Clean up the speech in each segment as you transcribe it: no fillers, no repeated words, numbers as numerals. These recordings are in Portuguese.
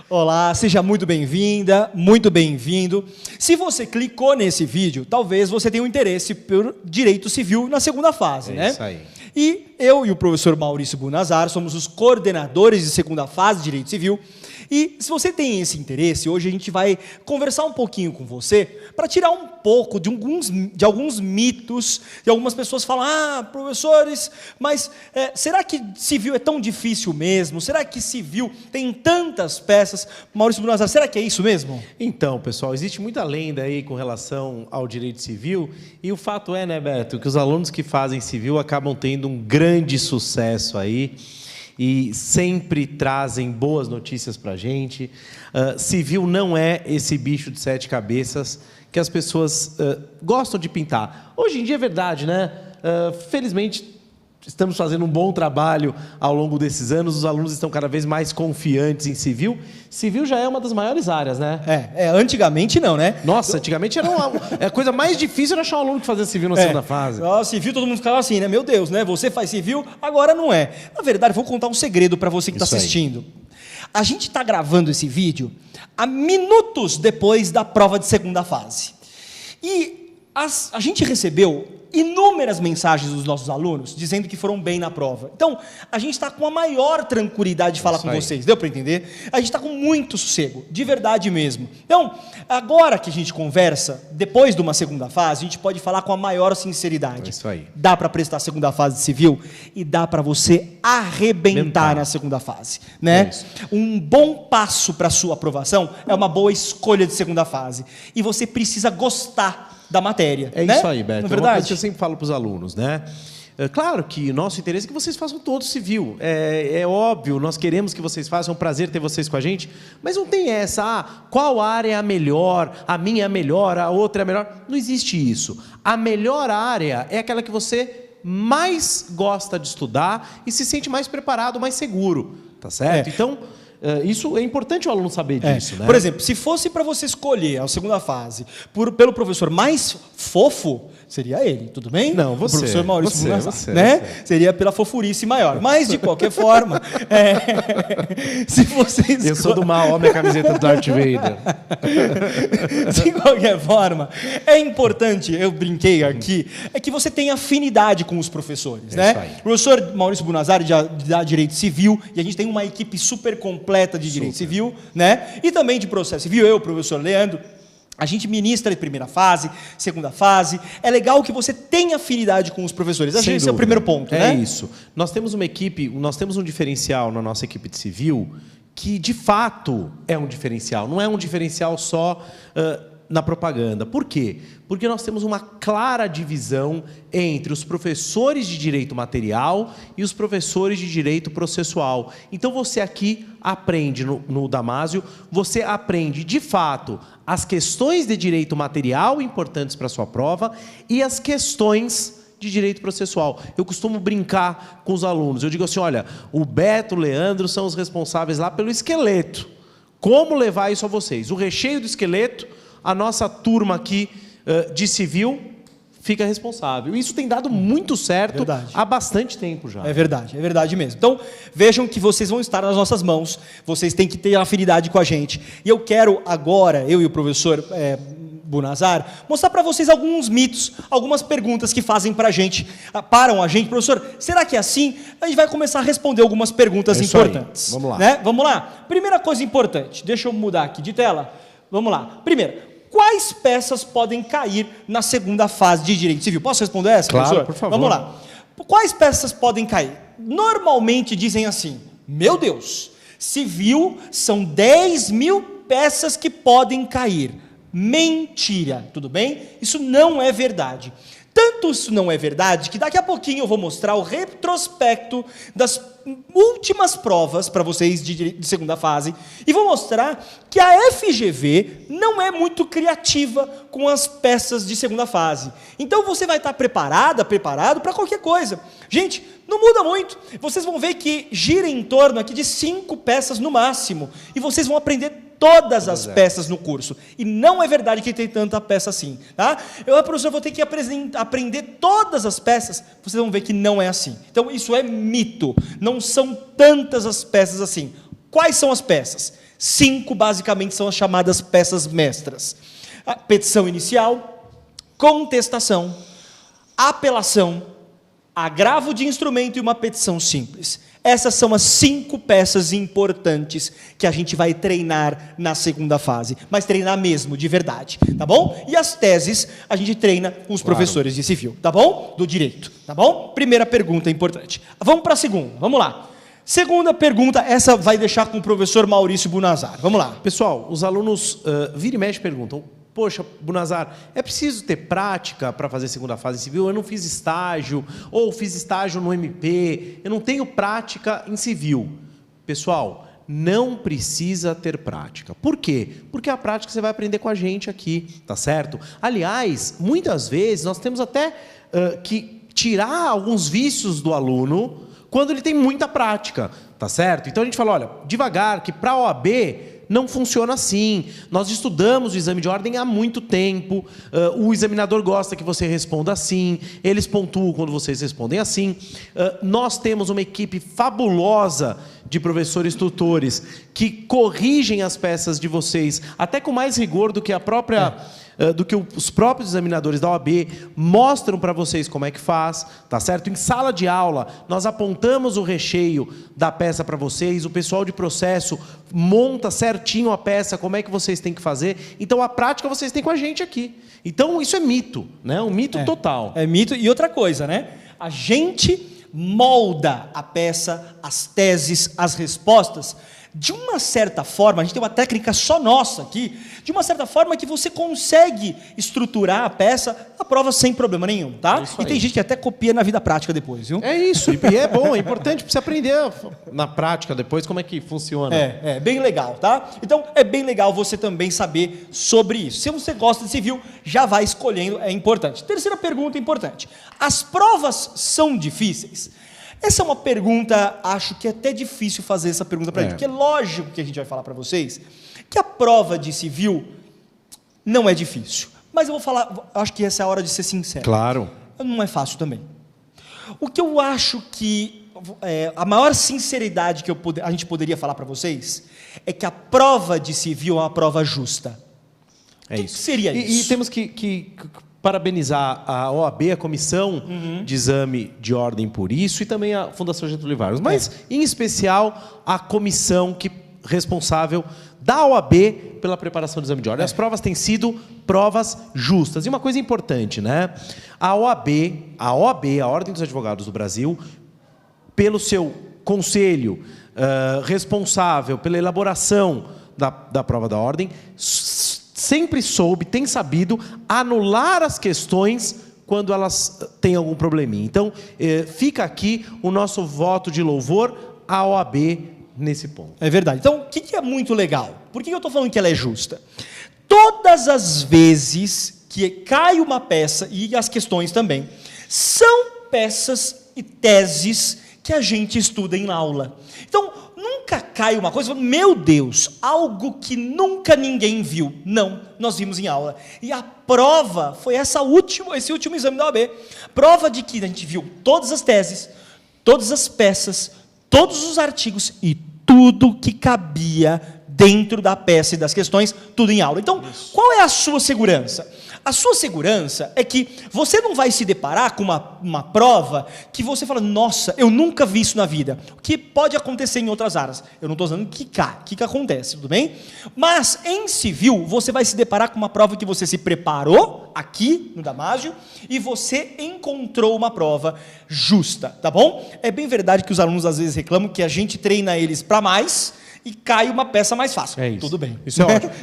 Olá, seja muito bem-vinda, muito bem-vindo. Se você clicou nesse vídeo, talvez você tenha um interesse por direito civil na segunda fase, né? Isso aí. E eu e o professor Maurício Bunazar somos os coordenadores de segunda fase de direito civil. E se você tem esse interesse, hoje a gente vai conversar um pouquinho com você para tirar um pouco de alguns mitos. E algumas pessoas falam, professores, mas será que civil é tão difícil mesmo? Será que civil tem tantas peças? Maurício Bunazar, será que é isso mesmo? Então, pessoal, existe muita lenda aí com relação ao direito civil. E o fato é, né, Beto, que os alunos que fazem civil acabam tendo um grande sucesso aí. E sempre trazem boas notícias para a gente. Civil não é esse bicho de 7 cabeças que as pessoas gostam de pintar. Hoje em dia é verdade, né? Felizmente, estamos fazendo um bom trabalho ao longo desses anos. Os alunos estão cada vez mais confiantes em civil. Civil já é uma das maiores áreas, né? Antigamente não, né? Nossa, antigamente era a coisa mais difícil era achar um aluno que fazia civil na segunda fase. Civil, todo mundo ficava assim, né? Meu Deus, né? Você faz civil, agora não é. Na verdade, vou contar um segredo para você que está assistindo. A gente está gravando esse vídeo há minutos depois da prova de segunda fase. E a gente recebeu inúmeras mensagens dos nossos alunos dizendo que foram bem na prova. Então, a gente está com a maior tranquilidade de falar com vocês. Deu para entender? A gente está com muito sossego, de verdade mesmo. Então, agora que a gente conversa, depois de uma segunda fase, a gente pode falar com a maior sinceridade. Isso aí. Dá para prestar a segunda fase de civil e dá para você arrebentar na segunda fase, né? Um bom passo para a sua aprovação é uma boa escolha de segunda fase. E você precisa gostar da matéria. É isso aí, Beto. Não é verdade? Uma coisa que eu sempre falo para os alunos, né? Claro que o nosso interesse é que vocês façam todo civil. É óbvio, nós queremos que vocês façam, é um prazer ter vocês com a gente, mas não tem essa, qual área é a melhor, a minha é a melhor, a outra é a melhor. Não existe isso. A melhor área é aquela que você mais gosta de estudar e se sente mais preparado, mais seguro, tá certo? Então, isso é importante o aluno saber disso, né? Por exemplo, se fosse para você escolher a segunda fase pelo professor mais fofo, seria ele, tudo bem? Não, você. O professor Maurício Bunazar, né? Seria pela fofurice maior. Mas, de qualquer forma, se vocês... Eu sou do mal, ó, minha camiseta do Darth Vader. De qualquer forma, é importante, eu brinquei aqui, é que você tenha afinidade com os professores, né? Isso aí. O professor Maurício Bunazar dá Direito Civil, e a gente tem uma equipe super completa de Direito Civil, né? E também de Processo Civil, eu, o professor Leandro. A gente ministra a primeira fase, segunda fase. É legal que você tenha afinidade com os professores. Acho que esse é o primeiro ponto, né? É isso. Nós temos uma equipe, nós temos um diferencial na nossa equipe de civil que, de fato, é um diferencial. Não é um diferencial só na propaganda. Por quê? Porque nós temos uma clara divisão entre os professores de direito material e os professores de direito processual. Então você aqui aprende no Damásio, você aprende de fato as questões de direito material importantes para a sua prova e as questões de direito processual. Eu costumo brincar com os alunos, eu digo assim, olha, o Beto, o Leandro são os responsáveis lá pelo esqueleto. Como levar isso a vocês? O recheio do esqueleto, a nossa turma aqui de civil fica responsável. Isso tem dado muito certo há bastante tempo já. É verdade mesmo. Então, vejam que vocês vão estar nas nossas mãos, vocês têm que ter afinidade com a gente. E eu quero agora, eu e o professor Bunazar, mostrar para vocês alguns mitos, algumas perguntas que fazem param a gente. Professor, será que é assim? A gente vai começar a responder algumas perguntas importantes. Vamos lá. Né? Vamos lá? Primeira coisa importante, deixa eu mudar aqui de tela. Vamos lá. Primeiro, quais peças podem cair na segunda fase de Direito Civil? Posso responder essa, professor? Claro, por favor. Vamos lá. Quais peças podem cair? Normalmente dizem assim, meu Deus, civil são 10 mil peças que podem cair. Mentira, tudo bem? Isso não é verdade. Tanto isso não é verdade, que daqui a pouquinho eu vou mostrar o retrospecto das últimas provas para vocês de segunda fase, e vou mostrar que a FGV não é muito criativa com as peças de segunda fase. Então você vai estar preparado para qualquer coisa. Gente, não muda muito. Vocês vão ver que gira em torno aqui de 5 peças no máximo, e vocês vão aprender todas as peças no curso. E não é verdade que tem tanta peça assim, tá? Professor, vou ter que aprender todas as peças. Vocês vão ver que não é assim. Então, isso é mito. Não são tantas as peças assim. Quais são as peças? 5, basicamente, são as chamadas peças mestras. A petição inicial, contestação, apelação, agravo de instrumento e uma petição simples. Essas são as 5 peças importantes que a gente vai treinar na segunda fase. Mas treinar mesmo, de verdade, tá bom? E as teses a gente treina com os professores de civil, tá bom? Do direito, tá bom? Primeira pergunta importante. Vamos para a segunda, vamos lá. Segunda pergunta, essa vai deixar com o professor Maurício Bunazar. Vamos lá. Pessoal, os alunos vira e mexe perguntam: poxa, Bunazar, é preciso ter prática para fazer segunda fase civil? Eu não fiz estágio, ou fiz estágio no MP, eu não tenho prática em civil. Pessoal, não precisa ter prática. Por quê? Porque a prática você vai aprender com a gente aqui, tá certo? Aliás, muitas vezes nós temos até que tirar alguns vícios do aluno quando ele tem muita prática, tá certo? Então a gente fala, olha, devagar, que para a OAB não funciona assim. Nós estudamos o exame de ordem há muito tempo, o examinador gosta que você responda assim, eles pontuam quando vocês respondem assim. Nós temos uma equipe fabulosa de professores tutores que corrigem as peças de vocês, até com mais rigor do que a própria... do que os próprios examinadores da OAB mostram para vocês como é que faz, tá certo? Em sala de aula, nós apontamos o recheio da peça para vocês, o pessoal de processo monta certinho a peça, como é que vocês têm que fazer. Então, a prática vocês têm com a gente aqui. Então, isso é mito, né? Um mito total. É mito. E outra coisa, né? A gente molda a peça, as teses, as respostas. De uma certa forma, a gente tem uma técnica só nossa aqui, de uma certa forma que você consegue estruturar a peça, a prova sem problema nenhum, tá? E tem gente que até copia na vida prática depois, viu? É isso, e é bom, é importante para você aprender na prática depois como é que funciona. É bem legal, tá? Então, é bem legal você também saber sobre isso. Se você gosta de civil, já vai escolhendo, é importante. Terceira pergunta importante. As provas são difíceis? Essa é uma pergunta, acho que é até difícil fazer essa pergunta para a gente, porque é lógico que a gente vai falar para vocês que a prova de civil não é difícil. Mas eu vou falar, acho que essa é a hora de ser sincero. Claro. Não é fácil também. O que eu acho que a maior sinceridade que a gente poderia falar para vocês é que a prova de civil é uma prova justa. É isso. O que seria isso? E temos que parabenizar a OAB, a Comissão de Exame de Ordem por isso, e também a Fundação Getúlio Vargas, mas em especial a comissão responsável da OAB pela preparação do exame de ordem. As provas têm sido provas justas. E uma coisa importante, né? A OAB, a Ordem dos Advogados do Brasil, pelo seu conselho responsável pela elaboração da prova da ordem, sempre tem sabido anular as questões quando elas têm algum probleminha. Então, fica aqui o nosso voto de louvor à OAB nesse ponto. É verdade. Então, o que é muito legal? Por que eu estou falando que ela é justa? Todas as vezes que cai uma peça, e as questões também, são peças e teses que a gente estuda em aula. Então, nunca cai uma coisa, meu Deus, algo que nunca ninguém viu. Não, nós vimos em aula. E a prova foi esse último exame da OAB. Prova de que a gente viu todas as teses, todas as peças, todos os artigos e tudo que cabia dentro da peça e das questões, tudo em aula. Então, qual é a sua segurança? A sua segurança é que você não vai se deparar com uma prova que você fala, nossa, eu nunca vi isso na vida. O que pode acontecer em outras áreas. Eu não estou dizendo que acontece, tudo bem? Mas, em civil, você vai se deparar com uma prova que você se preparou aqui no Damásio e você encontrou uma prova justa, tá bom? É bem verdade que os alunos às vezes reclamam que a gente treina eles para mais e cai uma peça mais fácil. É isso. Tudo bem. Isso é ótimo.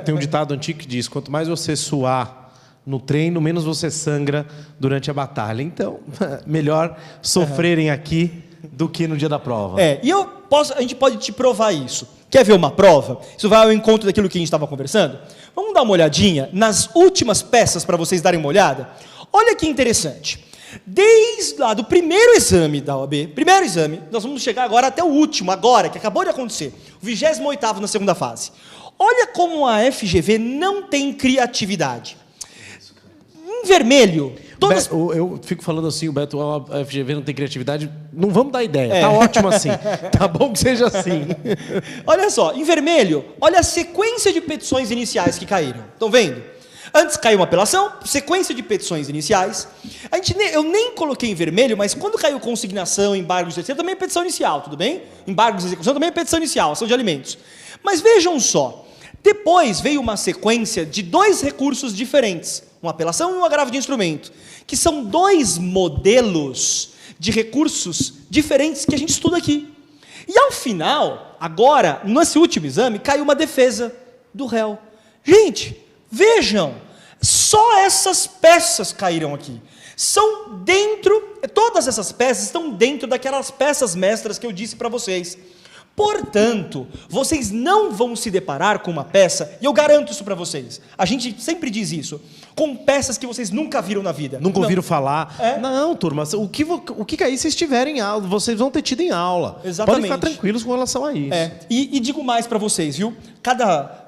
Tem um ditado antigo que diz, quanto mais você suar no treino, menos você sangra durante a batalha. Então, melhor sofrerem aqui do que no dia da prova. E a gente pode te provar isso. Quer ver uma prova? Isso vai ao encontro daquilo que a gente estava conversando? Vamos dar uma olhadinha nas últimas peças para vocês darem uma olhada? Olha que interessante. Desde lá do primeiro exame da OAB, nós vamos chegar agora até o último, agora, que acabou de acontecer, o 28º na segunda fase. Olha como a FGV não tem criatividade. Em vermelho, Todas... Eu fico falando assim, o Beto, a FGV não tem criatividade. Não vamos dar ideia, tá ótimo assim. Tá bom que seja assim. Olha só, em vermelho, olha a sequência de petições iniciais que caíram. Estão vendo? Antes caiu uma apelação, sequência de petições iniciais. Eu nem coloquei em vermelho, mas quando caiu consignação, embargos de terceiro, também é petição inicial, tudo bem? Embargos de execução também é petição inicial, ação de alimentos. Mas vejam só, depois veio uma sequência de 2 recursos diferentes, uma apelação e um agravo de instrumento, que são 2 modelos de recursos diferentes que a gente estuda aqui. E ao final, agora, nesse último exame, caiu uma defesa do réu. Gente, vejam, só essas peças caíram aqui. Todas essas peças estão dentro daquelas peças mestras que eu disse para vocês. Portanto, vocês não vão se deparar com uma peça, e eu garanto isso para vocês, a gente sempre diz isso, com peças que vocês nunca viram na vida. Nunca ouviram falar. Não, turma, o que aí vocês tiverem em aula, vocês vão ter tido em aula. Exatamente. Podem ficar tranquilos com relação a isso. E digo mais para vocês, viu? Cada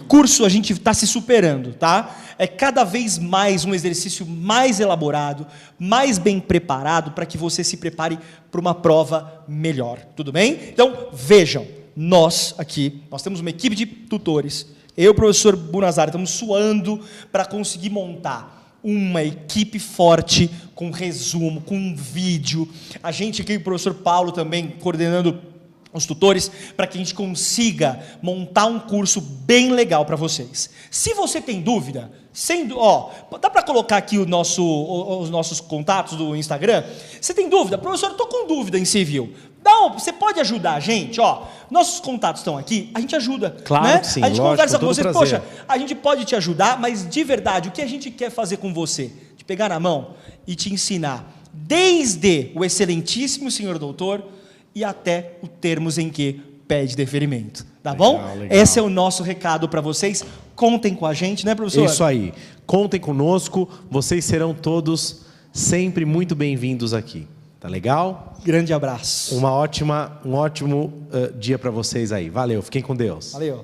curso a gente está se superando, tá? É cada vez mais um exercício mais elaborado, mais bem preparado, para que você se prepare para uma prova melhor, tudo bem? Então, vejam, nós temos uma equipe de tutores, eu e o professor Bunazar estamos suando para conseguir montar uma equipe forte, com resumo, com um vídeo, a gente aqui, o professor Paulo também, coordenando os tutores, para que a gente consiga montar um curso bem legal para vocês. Se você tem dúvida, dá para colocar aqui os nossos contatos do Instagram? Você tem dúvida? Professor, eu estou com dúvida em civil. Você pode ajudar a gente? Nossos contatos estão aqui, a gente ajuda. Claro, né? Que sim, a gente conversa com você, prazer. Poxa, a gente pode te ajudar, mas de verdade, o que a gente quer fazer com você? Te pegar na mão e te ensinar, desde o excelentíssimo senhor doutor, e até o termos em que pede deferimento, tá bom? Legal. Esse é o nosso recado para vocês, contem com a gente, né, professor? Isso aí, contem conosco, vocês serão todos sempre muito bem-vindos aqui, tá legal? Grande abraço. Um ótimo dia para vocês aí, valeu, fiquem com Deus. Valeu.